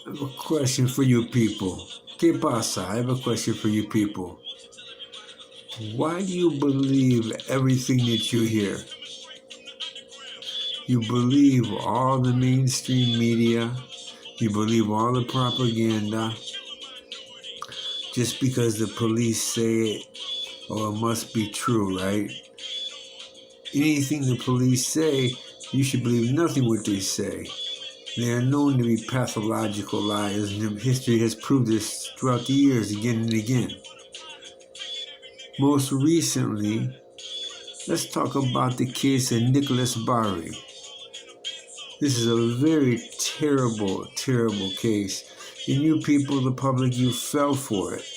I have a question for you people. ¿Qué pasa? I have a question for you people. Why do you believe everything that you hear? You believe all the mainstream media. You believe all the propaganda. Just because the police say it, or it must be true, right? Anything the police say, you should believe nothing what they say. They are known to be pathological liars, and history has proved this throughout the years again and again. Most recently, let's talk about the case of Nicolas Bahri. This is a very terrible, terrible case. And you people, the public, you fell for it.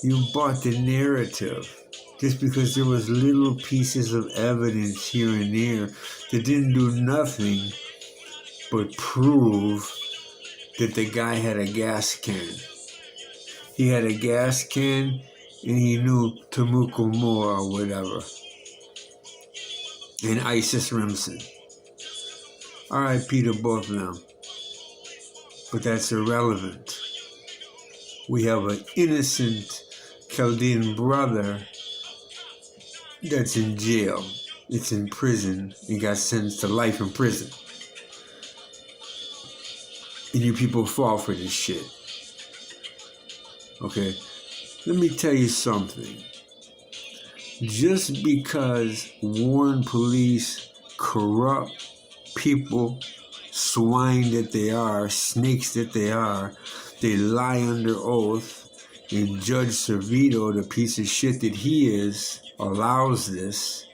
You bought the narrative just because there was little pieces of evidence here and there that didn't do nothing but prove that the guy had a gas can. He had a gas can and he knew Temuco Moore or whatever. And Isis Remsen. R.I.P. to both of them. But that's irrelevant. We have an innocent Chaldean brother that's in jail. It's in prison. He got sentenced to life in prison. And you people fall for this shit. Okay? Let me tell you something. Just because Warren police corrupt people, swine that they are, snakes that they are, they lie under oath, and Judge Servito, the piece of shit that he is, allows this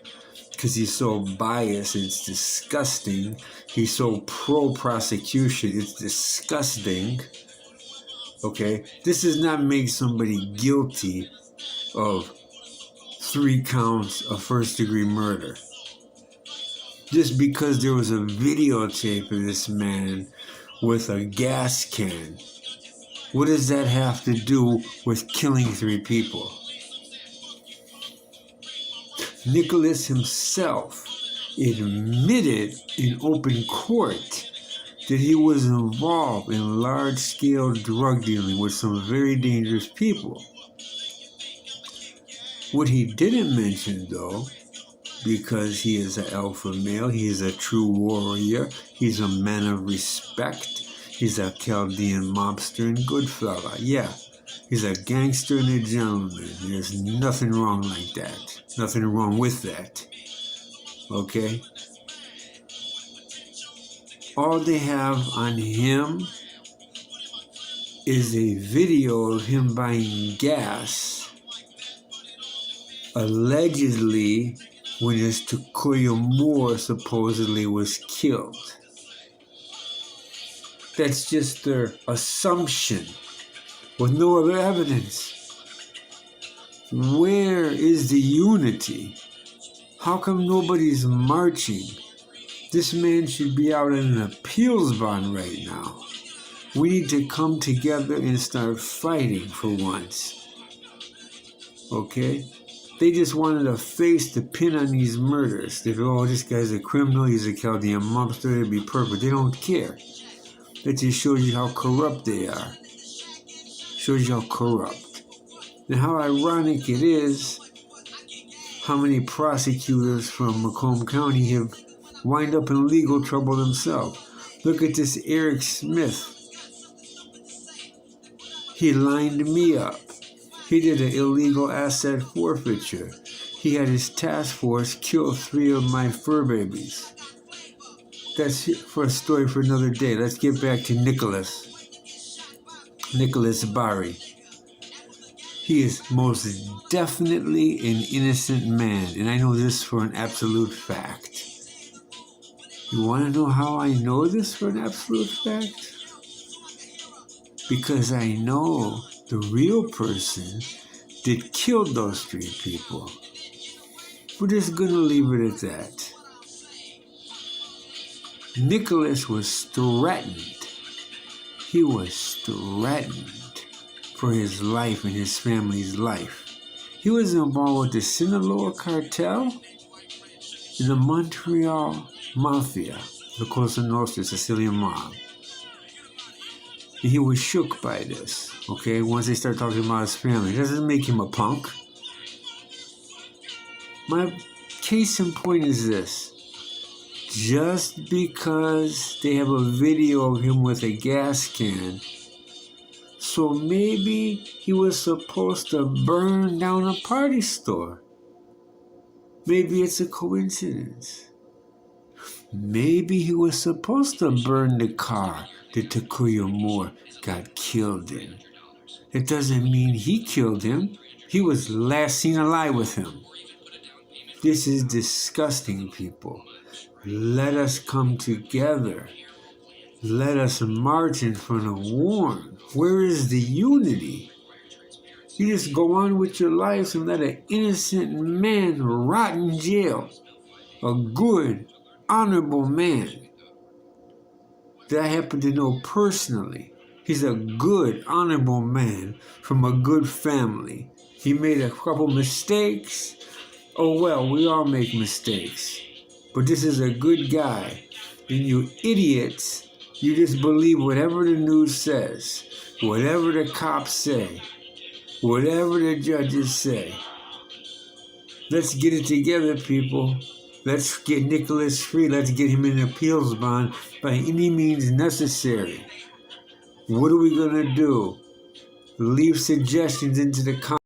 because he's so biased. It's disgusting. He's so pro-prosecution. It's disgusting. Okay? This does not make somebody guilty of 3 counts of first-degree murder. Just because there was a videotape of this man with a gas can, what does that have to do with killing 3 people? Nicolas himself admitted in open court that he was involved in large-scale drug dealing with some very dangerous people. What he didn't mention, though, because he is an alpha male, he is a true warrior, he's a man of respect, he's a Chaldean mobster and good fella. Yeah, he's a gangster and a gentleman. There's nothing wrong like that. Nothing wrong with that. Okay? All they have on him is a video of him buying gas, allegedly, when his Temuco Moore supposedly was killed. That's just their assumption with no other evidence. Where is the unity? How come nobody's marching? This man should be out on an appeals bond right now. We need to come together and start fighting for once. Okay? They just wanted a face to pin on these murders. They go, oh, this guy's a criminal, he's a Chaldean mobster, it'd be perfect. They don't care. That just shows you how corrupt they are. Shows you how corrupt. And how ironic it is how many prosecutors from Macomb County have wind up in legal trouble themselves. Look at this Eric Smith. He lined me up. He did an illegal asset forfeiture. He had his task force kill 3 of my fur babies. That's for a story for another day. Let's get back to Nicolas Bahri. He is most definitely an innocent man, and I know this for an absolute fact. You want to know how I know this for an absolute fact? Because I know the real person that killed those 3 people. We're just going to leave it at that. Nicolas was threatened. He was threatened for his life and his family's life. He was involved with the Sinaloa cartel and the Montreal Mafia, the Cosa Nostra Sicilian mob. And he was shook by this, okay? Once they start talking about his family. It doesn't make him a punk. My case in point is this. Just because they have a video of him with a gas can, so maybe he was supposed to burn down a party store. Maybe it's a coincidence. Maybe he was supposed to burn the car that Takuya Moore got killed in. It doesn't mean he killed him. He was last seen alive with him. This is disgusting, people. Let us come together. Let us march in front of Warren. Where is the unity? You just go on with your lives and let an innocent man rot in jail. A good, honorable man that I happen to know personally. He's a good, honorable man from a good family. He made a couple mistakes. Oh well, we all make mistakes. But this is a good guy. And you idiots, you just believe whatever the news says, whatever the cops say, whatever the judges say. Let's get it together, people. Let's get Nicholas free. Let's get him in appeals bond by any means necessary. What are we going to do? Leave suggestions into the comments.